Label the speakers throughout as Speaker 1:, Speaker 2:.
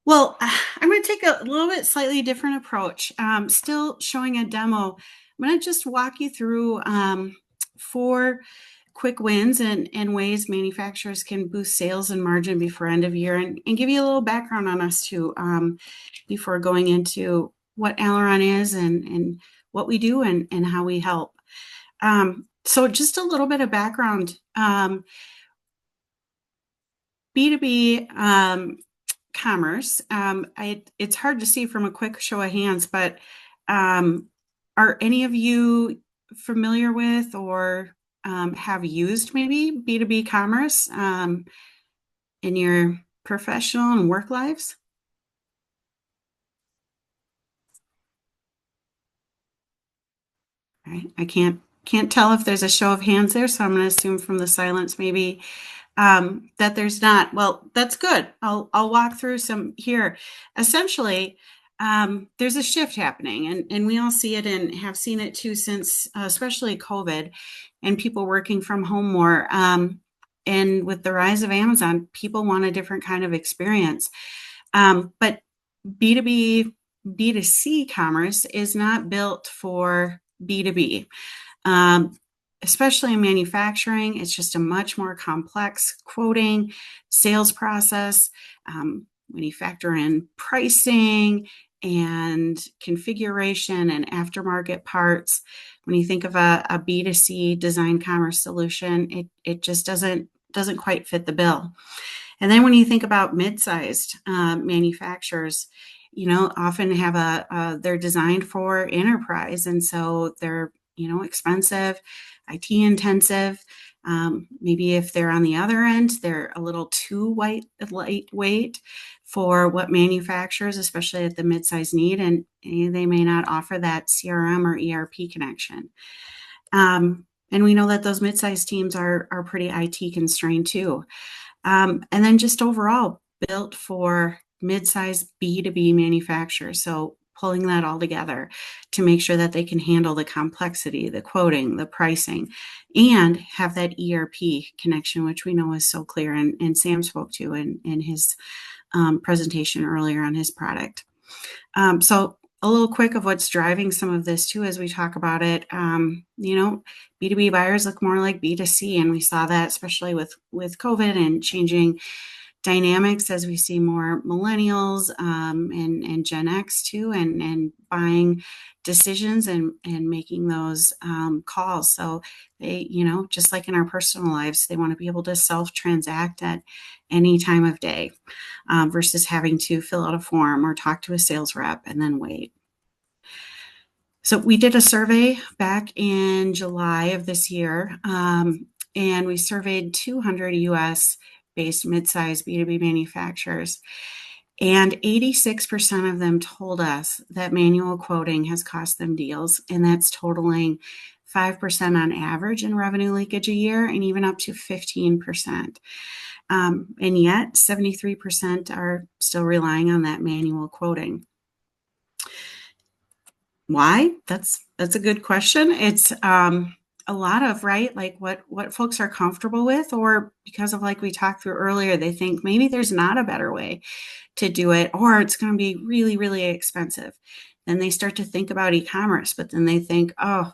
Speaker 1: Well, I'm going to take a little bit slightly different approach. Still showing a demo. I'm going to just walk you through four quick wins and ways manufacturers can boost sales and margin before end of year and give you a little background on us too before going into what Aleran is and what we do and how we help. So just a little bit of background. B2B commerce. It's hard to see from a quick show of hands, but um, are any of you familiar with or have used maybe B2B commerce in your professional and work lives? Right. I can't tell if there's a show of hands there, so I'm going to assume from the silence maybe that there's not. Well, that's good. I'll walk through some here. Essentially, there's a shift happening, and we all see it and have seen it too since, especially COVID, and people working from home more. And with the rise of Amazon, people want a different kind of experience. But B2B, B2C commerce is not built for B2B. Um, Especially in manufacturing, it's just a much more complex quoting sales process. When you factor in pricing and configuration and aftermarket parts, when you think of a B2C design commerce solution, it just doesn't quite fit the bill. And then when you think about mid-sized manufacturers, often have they're designed for enterprise, and so they're expensive, IT intensive. Maybe if they're on the other end, they're a little too lightweight for what manufacturers, especially at the mid-size, need, and they may not offer that CRM or ERP connection. And we know that those mid-sized teams are pretty IT constrained too. And then just overall built for mid-sized B2B manufacturers. So pulling that all together to make sure that they can handle the complexity, the quoting, the pricing, and have that ERP connection, which we know is so clear. And Sam spoke to in his presentation earlier on his product. So a little quick of what's driving some of this too as we talk about it. B2B buyers look more like B2C, and we saw that especially with COVID and changing dynamics as we see more millennials and Gen X too, and buying decisions and making those calls. So they, just like in our personal lives, they want to be able to self-transact at any time of day versus having to fill out a form or talk to a sales rep and then wait. So we did a survey back in July of this year, and we surveyed 200 US based mid-sized B2B manufacturers. And 86% of them told us that manual quoting has cost them deals, and that's totaling 5% on average in revenue leakage a year, and even up to 15%. And yet, 73% are still relying on that manual quoting. Why? That's a good question. It's a lot of, right, like what folks are comfortable with, or because of, like we talked through earlier, they think maybe there's not a better way to do it, or it's going to be really, really expensive. Then they start to think about e-commerce, but then they think, oh,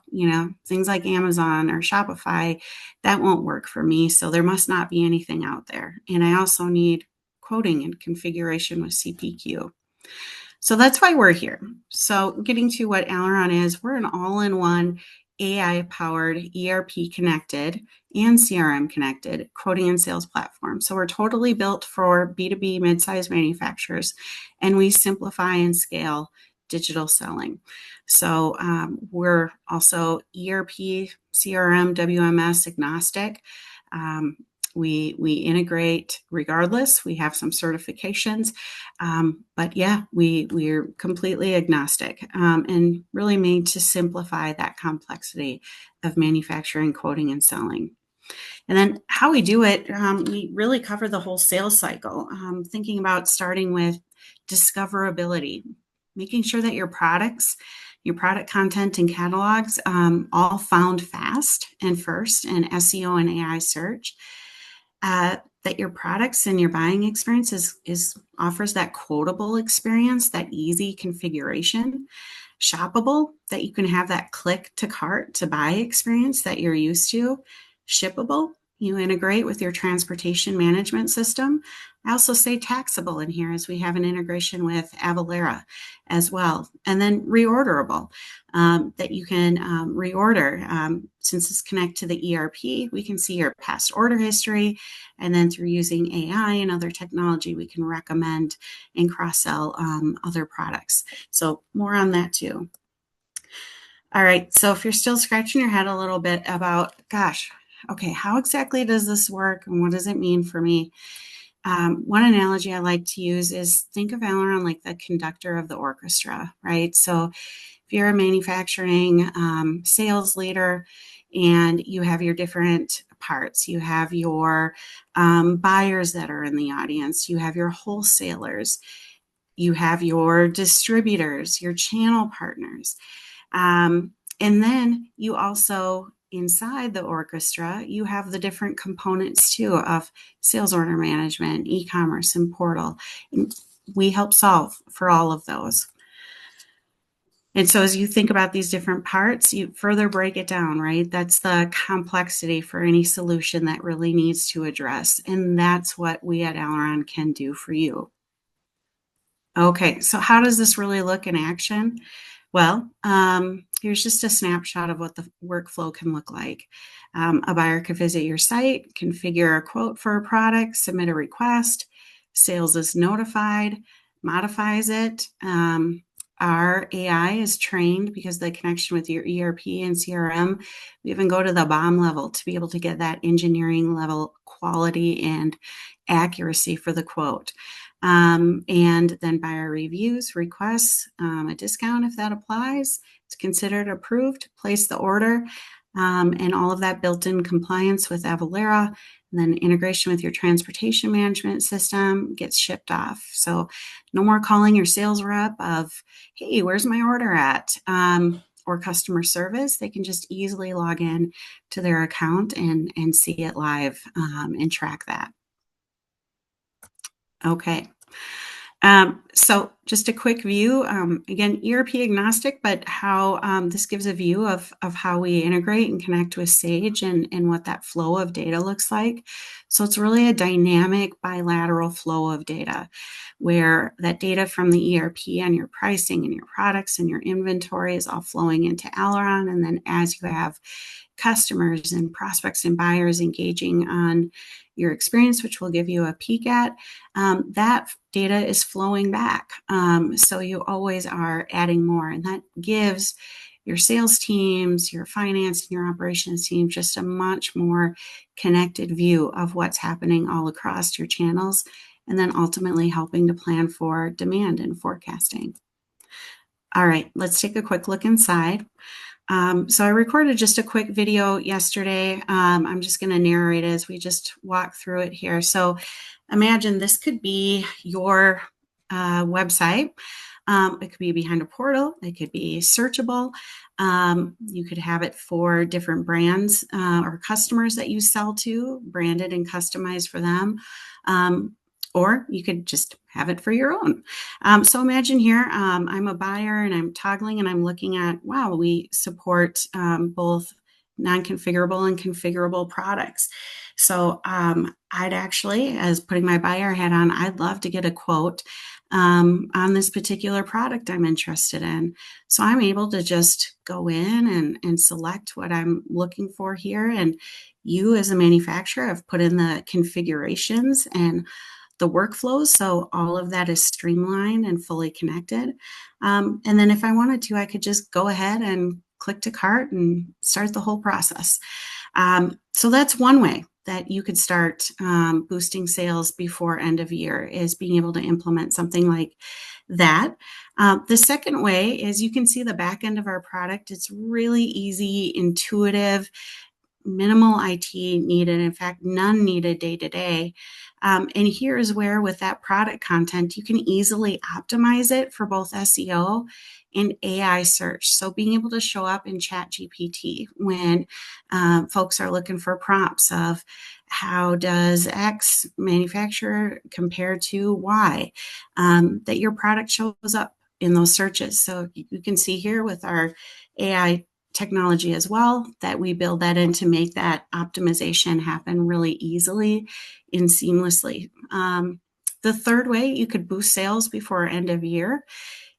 Speaker 1: things like Amazon or Shopify, that won't work for me. So there must not be anything out there. And I also need quoting and configuration with CPQ. So that's why we're here. So getting to what Aleran is, we're an all-in-one AI-powered, ERP connected, and CRM connected quoting and sales platform. So we're totally built for B2B mid-sized manufacturers, and we simplify and scale digital selling. So we're also ERP, CRM, WMS agnostic. We integrate regardless. We have some certifications, but yeah, we're completely agnostic and really made to simplify that complexity of manufacturing, quoting, and selling. And then how we do it, we really cover the whole sales cycle, thinking about starting with discoverability, making sure that your product content and catalogs all found fast and first in SEO and AI search. that your products and your buying experience offers that quotable experience, that easy configuration, shoppable, that you can have that click to cart to buy experience that you're used to, shippable, you integrate with your transportation management system. I also say taxable in here as we have an integration with Avalara as well. And then reorderable, that you can reorder. Since it's connected to the ERP, we can see your past order history. And then through using AI and other technology, we can recommend and cross-sell other products. So more on that too. All right, so if you're still scratching your head a little bit about, gosh, okay, how exactly does this work and what does it mean for me? One analogy I like to use is think of Aleran like the conductor of the orchestra, right? So if you're a manufacturing sales leader and you have your different parts, you have your buyers that are in the audience, you have your wholesalers, you have your distributors, your channel partners. And then you also, inside the orchestra, you have the different components too of sales order management, e-commerce, and portal. And we help solve for all of those. And so as you think about these different parts, you further break it down, right? That's the complexity for any solution that really needs to address. And that's what we at Aleran can do for you. Okay, so how does this really look in action? Well, here's just a snapshot of what the workflow can look like. A buyer could visit your site, configure a quote for a product, submit a request, sales is notified, modifies it. Our AI is trained because of the connection with your ERP and CRM. We even go to the BOM level to be able to get that engineering level quality and accuracy for the quote. And then buyer reviews, requests, a discount if that applies. It's considered approved, place the order, and all of that built in compliance with Avalara. And then integration with your transportation management system gets shipped off. So no more calling your sales rep of, hey, where's my order at? Or customer service. They can just easily log in to their account and see it live and track that. Okay. So just a quick view, again, ERP agnostic, but how this gives a view of how we integrate and connect with Sage and what that flow of data looks like. So it's really a dynamic bilateral flow of data where that data from the ERP and your pricing and your products and your inventory is all flowing into Aleran. And then as you have customers and prospects and buyers engaging on your experience, which we'll give you a peek at, that data is flowing back. So you always are adding more, and that gives your sales teams, your finance, and your operations team just a much more connected view of what's happening all across your channels, and then ultimately helping to plan for demand and forecasting. All right, let's take a quick look inside. So I recorded just a quick video yesterday. I'm just going to narrate as we just walk through it here. So imagine this could be your website. It could be behind a portal. It could be searchable. You could have it for different brands or customers that you sell to, branded and customized for them. Or you could just have it for your own. So imagine here, I'm a buyer and I'm toggling and I'm looking at, wow, we support both non-configurable and configurable products. So I'd actually, as putting my buyer hat on, I'd love to get a quote on this particular product I'm interested in. So I'm able to just go in and select what I'm looking for here. And you as a manufacturer have put in the configurations and the workflows. So all of that is streamlined and fully connected. And then if I wanted to, I could just go ahead and click to cart and start the whole process. So that's one way that you could start boosting sales before end of year, is being able to implement something like that. The second way is you can see the back end of our product. It's really easy, intuitive, minimal IT needed. In fact, none needed day to day. And here's where, with that product content, you can easily optimize it for both SEO and AI search. So being able to show up in ChatGPT when folks are looking for prompts of how does X manufacturer compare to Y, that your product shows up in those searches. So you can see here with our AI technology as well that we build that in to make that optimization happen really easily and seamlessly. The third way you could boost sales before end of year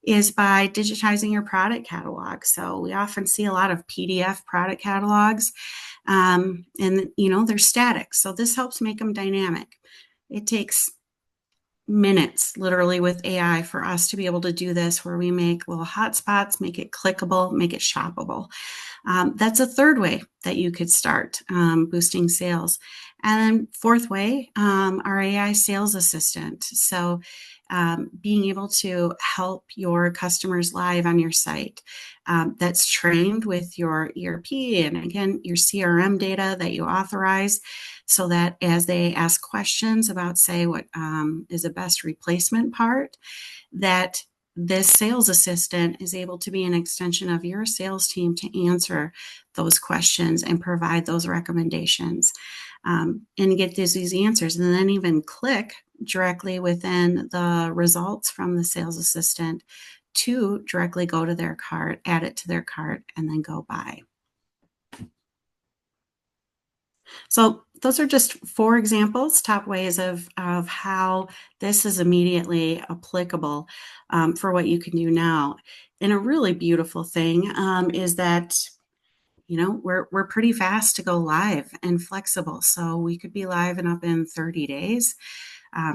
Speaker 1: is by digitizing your product catalog. So we often see a lot of PDF product catalogs, and they're static. So this helps make them dynamic. It takes minutes, literally, with AI for us to be able to do this, where we make little hotspots, make it clickable, make it shoppable. That's a third way that you could start boosting sales. And then fourth way, our AI sales assistant. So being able to help your customers live on your site, that's trained with your ERP and, again, your CRM data that you authorize, so that as they ask questions about, say, what is a best replacement part, that this sales assistant is able to be an extension of your sales team to answer those questions and provide those recommendations, and get these answers, and then even click directly within the results from the sales assistant to directly go to their cart, add it to their cart, and then go buy. So those are just 4 examples, top ways of how this is immediately applicable for what you can do now. And a really beautiful thing is that we're pretty fast to go live and flexible. So we could be live and up in 30 days.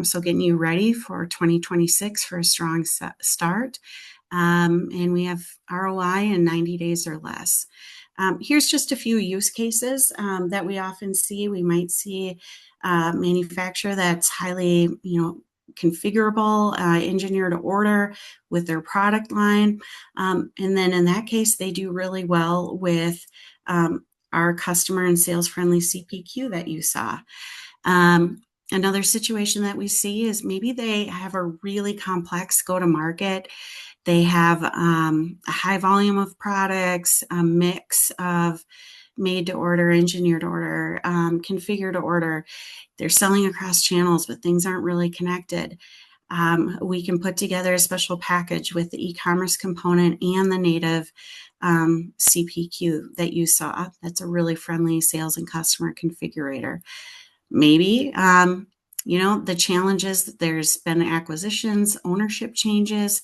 Speaker 1: So getting you ready for 2026 for a strong start. And we have ROI in 90 days or less. Here's just a few use cases that we often see. We might see a manufacturer that's highly, configurable, engineer to order with their product line. And then in that case, they do really well with our customer and sales friendly CPQ that you saw. Another situation that we see is maybe they have a really complex go-to-market. They have a high volume of products, a mix of made to order, engineered to order, configured to order. They're selling across channels, but things aren't really connected. We can put together a special package with the e-commerce component and the native CPQ that you saw. That's a really friendly sales and customer configurator. Maybe, the challenge is that there's been acquisitions, ownership changes,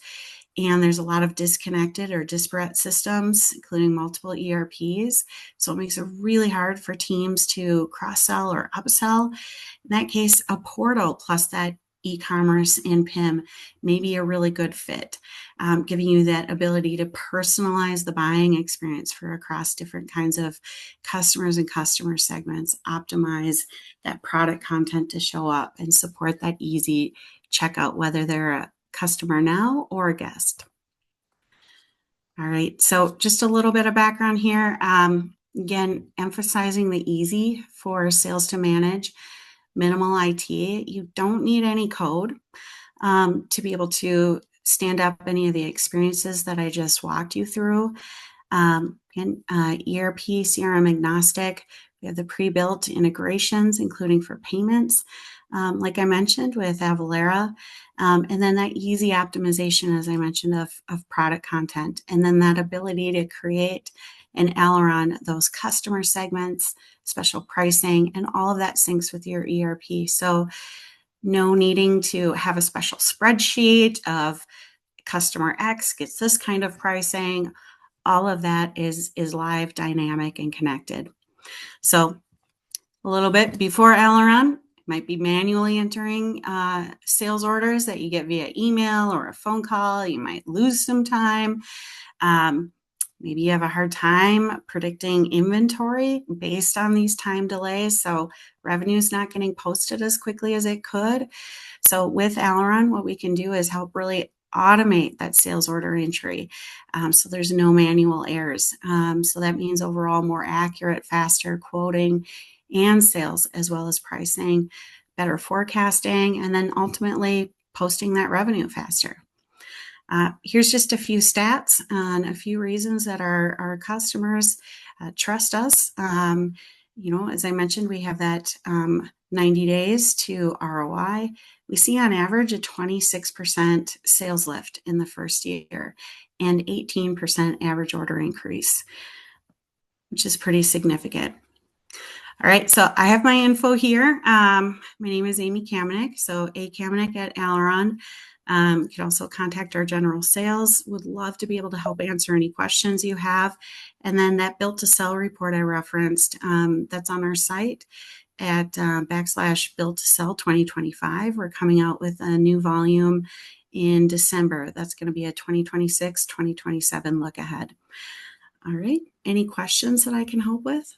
Speaker 1: and there's a lot of disconnected or disparate systems, including multiple ERPs. So it makes it really hard for teams to cross-sell or upsell. In that case, a portal plus that e-commerce and PIM may be a really good fit, giving you that ability to personalize the buying experience for across different kinds of customers and customer segments, optimize that product content to show up, and support that easy checkout, whether they're a customer now or a guest. All right, so just a little bit of background here. Again, emphasizing the easy for sales to manage, minimal IT. You don't need any code to be able to stand up any of the experiences that I just walked you through. And ERP, CRM agnostic. We have the pre-built integrations, including for payments, like I mentioned with Aleran, and then that easy optimization, as I mentioned, of product content, and then that ability to create and Aleran those customer segments, special pricing, and all of that syncs with your ERP. So no needing to have a special spreadsheet of customer X gets this kind of pricing. All of that is live, dynamic, and connected. So a little bit before Aleran, might be manually entering sales orders that you get via email or a phone call. You might lose some time. Maybe you have a hard time predicting inventory based on these time delays. So revenue is not getting posted as quickly as it could. So with Aleran, what we can do is help really automate that sales order entry. So there's no manual errors. So that means overall more accurate, faster quoting and sales, as well as pricing, better forecasting, and then ultimately posting that revenue faster. Here's just a few stats on a few reasons that our customers trust us. As I mentioned, we have that 90 days to ROI. We see on average a 26% sales lift in the first year and 18% average order increase, which is pretty significant. All right, so I have my info here. My name is Amy Kamenik, so A. Kamenik at Aleran. You can also contact our general sales. Would love to be able to help answer any questions you have. And then that built to sell report I referenced, that's on our site at /built to sell 2025. We're coming out with a new volume in December. That's going to be a 2026, 2027 look ahead. All right, any questions that I can help with?